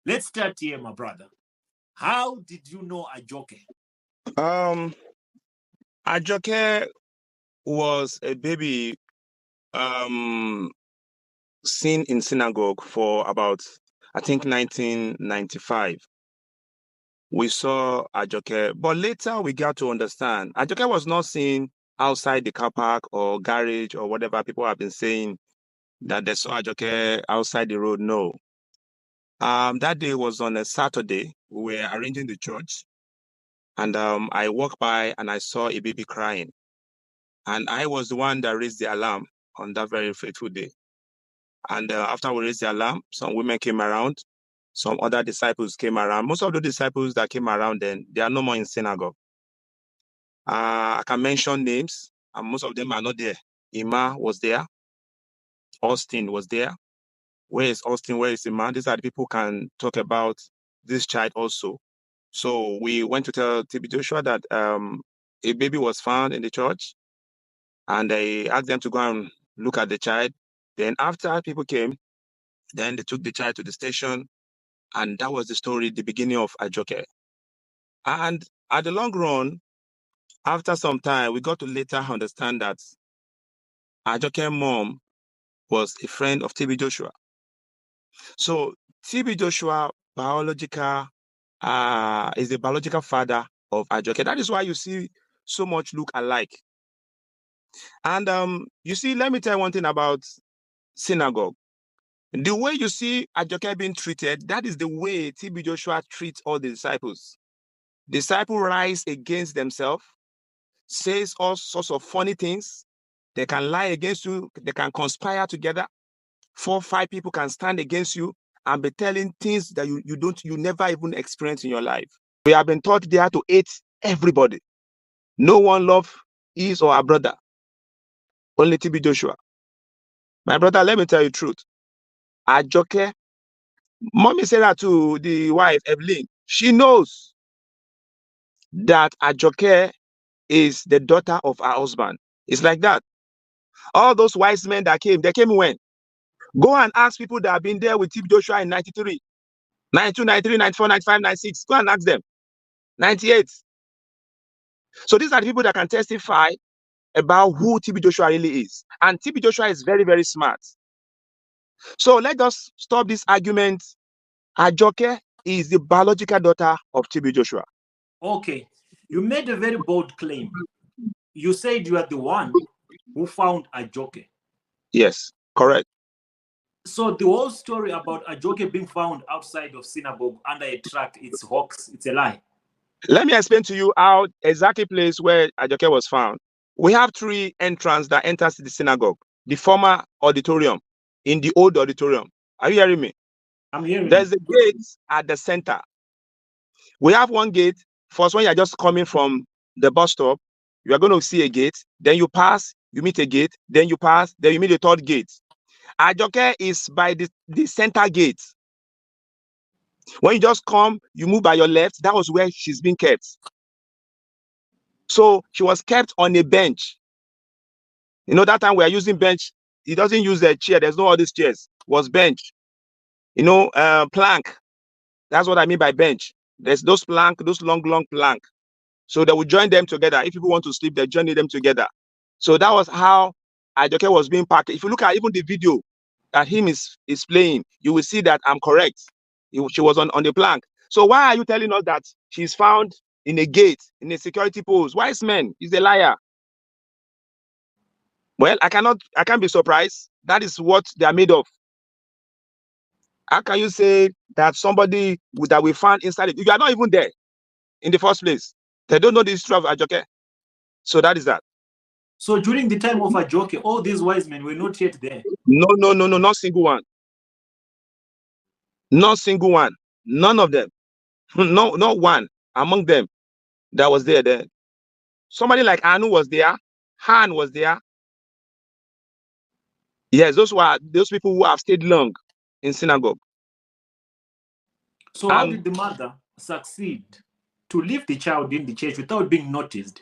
Let's start here, my brother. How did you know Ajoke? Ajoke was a baby seen in synagogue for about, I think, 1995. We saw Ajoke, but later we got to understand Ajoke was not seen outside the car park or garage or whatever people have been saying that they saw Ajoke outside the road. No. That day was on a Saturday. We were arranging the church, and I walked by and I saw a baby crying. And I was the one that raised the alarm on that very fateful day. And after we raised the alarm, some women came around, some other disciples came around. Most of the disciples that came around then, they are no more in synagogue. I can mention names, and most of them are not there. Ima was there. Austin was there. Where is Austin? Where is Ima? These are the people who can talk about this child also. So we went to tell TB Joshua that a baby was found in the church, and they asked them to go and look at the child. Then after people came, then they took the child to the station, and that was the story, the beginning of Ajoke. And at the long run, after some time, we got to later understand that Ajoke's mom was a friend of TB Joshua. So TB Joshua is the biological father of Ajoke. That is why you see so much look alike. And you see, let me tell you one thing about synagogue. The way you see Ajoke being treated, that is the way TB Joshua treats all the disciples. Disciples rise against themselves, says all sorts of funny things. They can lie against you. They can conspire together. 4 or 5 people can stand against you and be telling things that you never even experienced in your life. We have been taught there to hate everybody. No one love his or her brother. Only TB Joshua. My brother, let me tell you the truth. Ajoke, mommy said that to the wife, Evelyn. She knows that Ajoke is the daughter of her husband. It's like that. All those wise men that came, they came when? Go and ask people that have been there with TB Joshua in 93, 92, 93, 94, 95, 96. Go and ask them. 98. So these are the people that can testify about who TB Joshua really is. And TB Joshua is very, very smart. So let us stop this argument. Ajoke is the biological daughter of TB Joshua. Okay. You made a very bold claim. You said you are the one who found Ajoke. Yes, correct. So the whole story about Ajoke being found outside of synagogue under a truck, it's hoax, it's a lie. Let me explain to you how exactly place where Ajoke was found. We have 3 entrances that enters the synagogue. The former auditorium, in the old auditorium. Are you hearing me? I'm hearing There's you. a gate at the center. We have one gate. First, when you're just coming from the bus stop, you are going to see a gate. Then you pass, you meet a gate. Then you pass, then you meet a 3rd gate. Ajoke is by the center gate. When you just come, you move by your left. That was where she's being kept. So she was kept on a bench. You know, that time we are using bench. He doesn't use a chair. There's no all these chairs. It was bench. You know, plank. That's what I mean by bench. There's those plank, those long plank. So they would join them together. If people want to sleep, they join them together. So that was how Ajoke was being packed. If you look at even the video that him is playing, you will see that I'm correct. She was on the plank. So why are you telling us that she's found in a gate, in a security post? Wise man, he's a liar. Well, I can't be surprised. That is what they are made of. How can you say that somebody that we found inside it, you are not even there in the first place? They don't know the history of Ajoke. So that is that. So during the time of Ajoke, all these wise men were not yet there. No, not single one. Not single one. None of them. No, not one among them that was there then. Somebody like Anu was there. Han was there. Yes, those people who have stayed long in synagogue. So how did the mother succeed to leave the child in the church without being noticed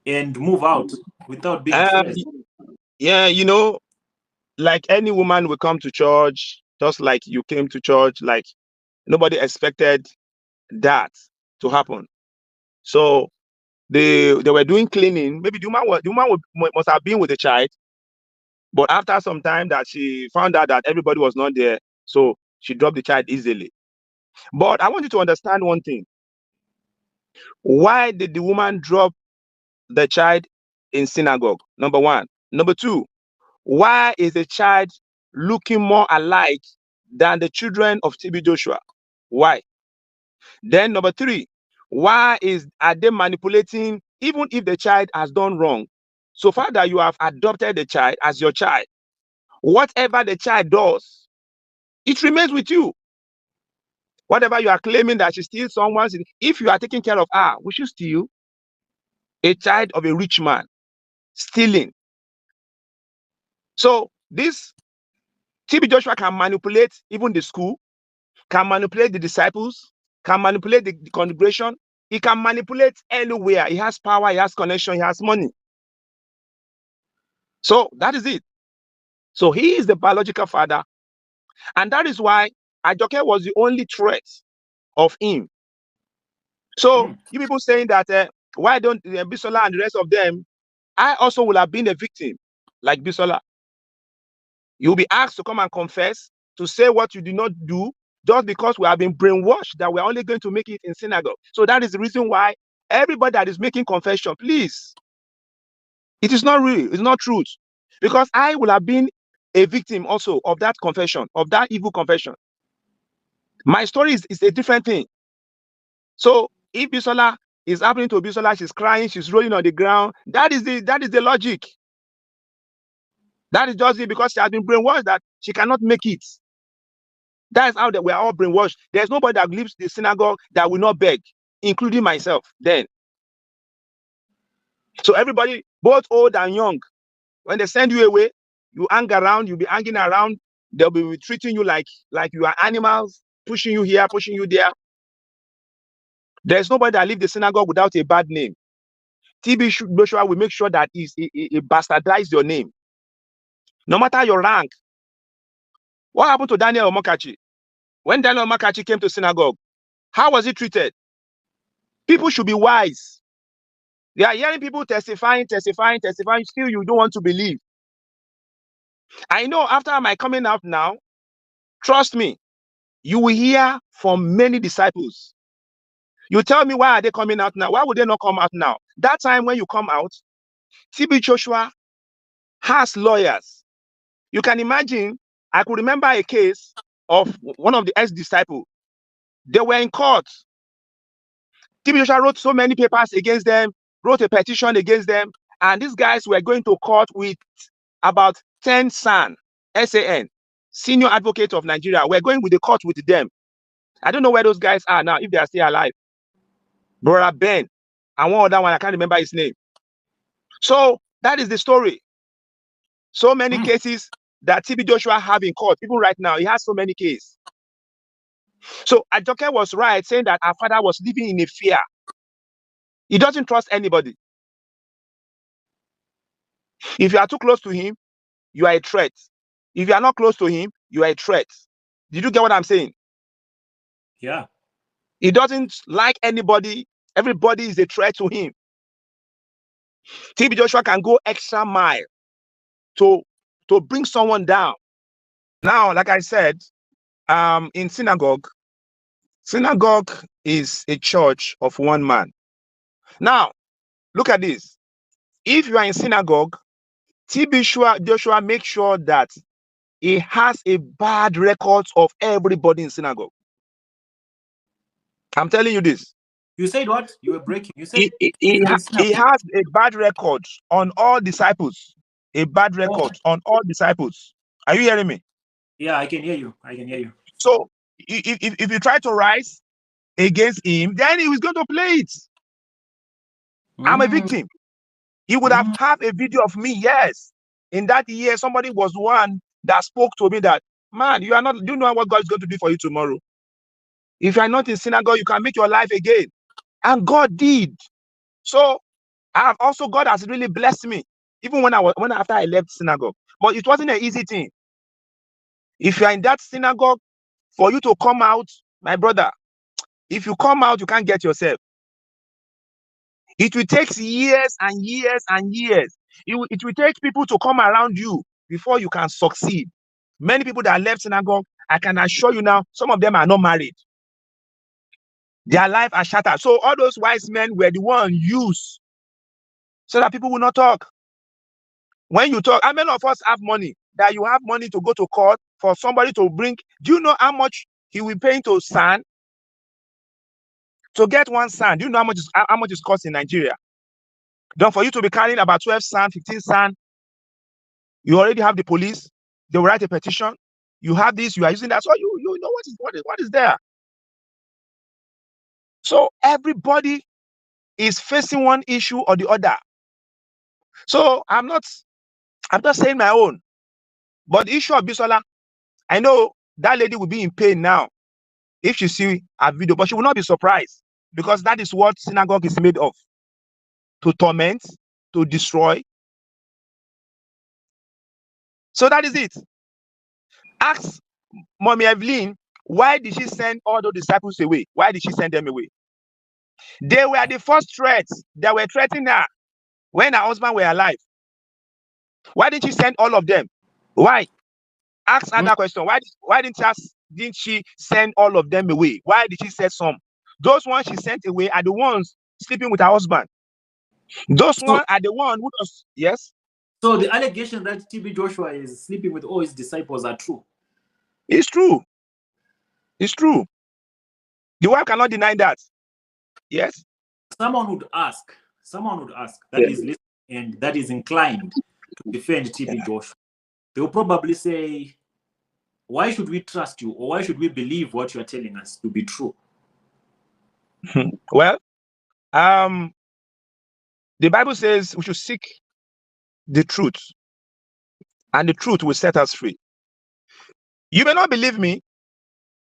and move out without being traced? Yeah, you know, like any woman will come to church, just like you came to church, like Nobody expected that to happen. So they were doing cleaning. Maybe the woman must have been with the child, but after some time that she found out that everybody was not there, so she dropped the child easily. But I want you to understand one thing. Why did the woman drop the child in synagogue? Number one. Number two, why is the child looking more alike than the children of TB Joshua? Why? Then number three, why are they manipulating even if the child has done wrong? So far that you have adopted the child as your child, whatever the child does, it remains with you. Whatever you are claiming that she steals someone's, if you are taking care of her, we should steal a child of a rich man, stealing. So this TB Joshua can manipulate even the school, can manipulate the disciples, can manipulate the congregation. He can manipulate anywhere. He has power, he has connection, he has money. So that is it. So he is the biological father. And that is why Ajoke was the only threat of him. So you people saying that, why don't Bisola and the rest of them, I also will have been a victim like Bisola. You'll be asked to come and confess, to say what you did not do, just because we have been brainwashed that we're only going to make it in synagogue. So that is the reason why everybody that is making confession, please, it is not real, it's not truth. Because I will have been a victim also of that confession, of that evil confession. My story is a different thing. So if Bisola is happening to Bisola, she's crying, she's rolling on the ground, that is the logic. That is just it, because she has been brainwashed that she cannot make it. That's how we are all brainwashed. There's nobody that leaves the synagogue that will not beg, including myself then. So everybody, both old and young, when they send you away, you hang around, you'll be hanging around, they'll be treating you like you are animals, pushing you here, pushing you there. There's nobody that leaves the synagogue without a bad name. TB Joshua will make sure that he bastardize your name. No matter your rank. What happened to Daniel Omokachi? When Daniel Omokachi came to synagogue, how was he treated? People should be wise. They are hearing people testifying, still you don't want to believe. I know after my coming out now, trust me, you will hear from many disciples. You tell me, why are they coming out now? Why would they not come out now? That time when you come out, TB Joshua has lawyers. You can imagine, I could remember a case of one of the ex-disciples. They were in court. TB Joshua wrote so many papers against them, wrote a petition against them, and these guys were going to court with about 10 SAN, S-A-N, Senior Advocate of Nigeria. We're going with the court with them. I don't know where those guys are now, if they are still alive. Brother Ben, and one other one, I can't remember his name. So that is the story. So many cases that TB Joshua have in court, even right now, he has so many cases. So Ajoke was right saying that our father was living in a fear. He doesn't trust anybody. If you are too close to him, you are a threat. If you are not close to him, you are a threat. Did you get what I'm saying? Yeah. He doesn't like anybody. Everybody is a threat to him. TB Joshua can go extra mile to bring someone down. Now, like I said, in synagogue is a church of one man. Now, look at this. If you are in synagogue, TB Joshua makes sure that he has a bad record of everybody in synagogue. I'm telling you this. You said what? You were breaking. You said he has a bad record on all disciples. A bad record on all disciples. Are you hearing me? Yeah, I can hear you. I can hear you. So if you try to rise against him, then he was going to play it. I'm a victim. He would have a video of me. Yes. In that year, somebody was one that spoke to me that, man, you do know what God is going to do for you tomorrow. If you are not in synagogue, you can make your life again. And God did. So God has really blessed me, even after I left synagogue. But it wasn't an easy thing. If you are in that synagogue, for you to come out my brother, if you come out, you can't get yourself. It will take years and years and years. It will take people to come around you before you can succeed. Many people that left synagogue, I can assure you now, some of them are not married. Their life are shattered. So all those wise men were the one used so that people will not talk. When you talk, how many of us have money that you have money to go to court for somebody to bring? Do you know how much he will pay to sand? To get one sand, do you know how much it costs in Nigeria? Then for you to be carrying about 12 sand, 15 sand, you already have the police. They will write a petition. You have this, you are using that. So you know what is there. So everybody is facing one issue or the other. So I'm not saying my own. But the issue of Bisola, I know that lady will be in pain now if she see a video, but she will not be surprised because that is what synagogue is made of. To torment, to destroy. So that is it. Ask Mommy Evelyn, why did she send all those disciples away? Why did she send them away? They were the first threats that were threatening her when her husband were alive. Why didn't she send all of them? Why? Ask another question. Why didn't she send all of them away? Why did she send some? Those ones she sent away are the ones sleeping with her husband. Those ones are the ones who was, yes. So the allegation that TB Joshua is sleeping with all his disciples are true. It's true. It's true. The wife cannot deny that. Yes. Someone would ask that is listening and that is inclined to defend TB Joshua. They will probably say, why should we trust you, or why should we believe what you are telling us to be true? Well, the Bible says we should seek the truth, and the truth will set us free. You may not believe me,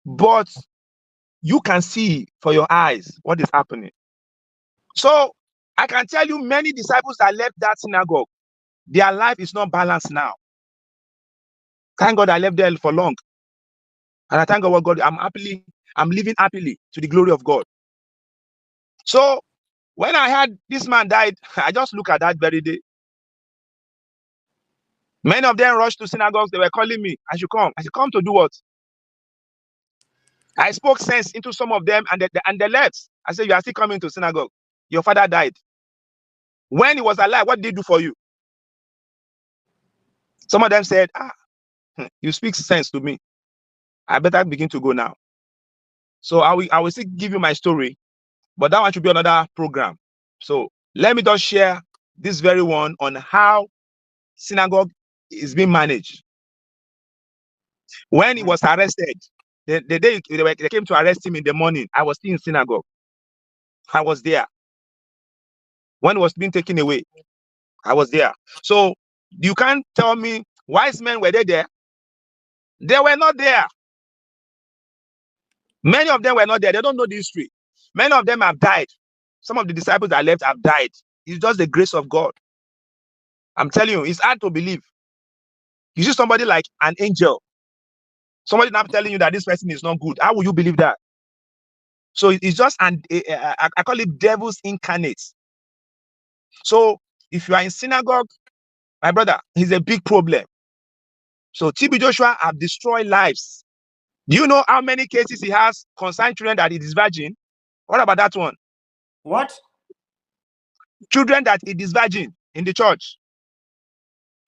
but you can see for your eyes what is happening. So I can tell you many disciples that left that synagogue, their life is not balanced now. Thank God I left there for long. And I thank God, God, I'm living happily to the glory of God. So when I heard this man died, I just look at that very day. Many of them rushed to synagogues. They were calling me. I should come. I should come to do what? I spoke sense into some of them, and they left. I said, you are still coming to synagogue. Your father died. When he was alive, what did he do for you? Some of them said, you speak sense to me. I better begin to go now. So I will still give you my story, but that one should be another program. So let me just share this very one on how synagogue is being managed. When he was arrested, the day they came to arrest him in the morning, I was still in synagogue. I was there. When he was being taken away, I was there. So you can't tell me wise men were they there? They were not there. Many of them were not there. They don't know the history. Many of them have died. Some of the disciples that left have died. It's just the grace of God. I'm telling you, it's hard to believe. You see somebody like an angel, somebody now telling you that this person is not good. How will you believe that? So it's just I call it devil's incarnate. So if you are in synagogue, my brother, he's a big problem. So TB Joshua have destroyed lives. Do you know how many cases he has concerning children that it is virgin? What about that one? What? Children that it is virgin in the church.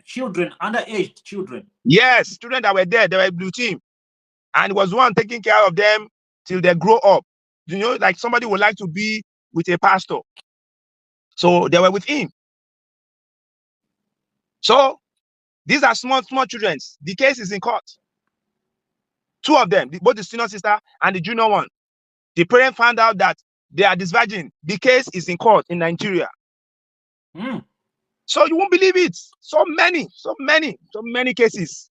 Children, underage children. Yes, children that were there, they were blue team. And it was one taking care of them till they grow up. You know, like somebody would like to be with a pastor. So they were with him. So these are small children. The case is in court. Two of them, both the senior sister and the junior one. The parent found out that they are this virgin. The case is in court in Nigeria. So you won't believe it. So many cases.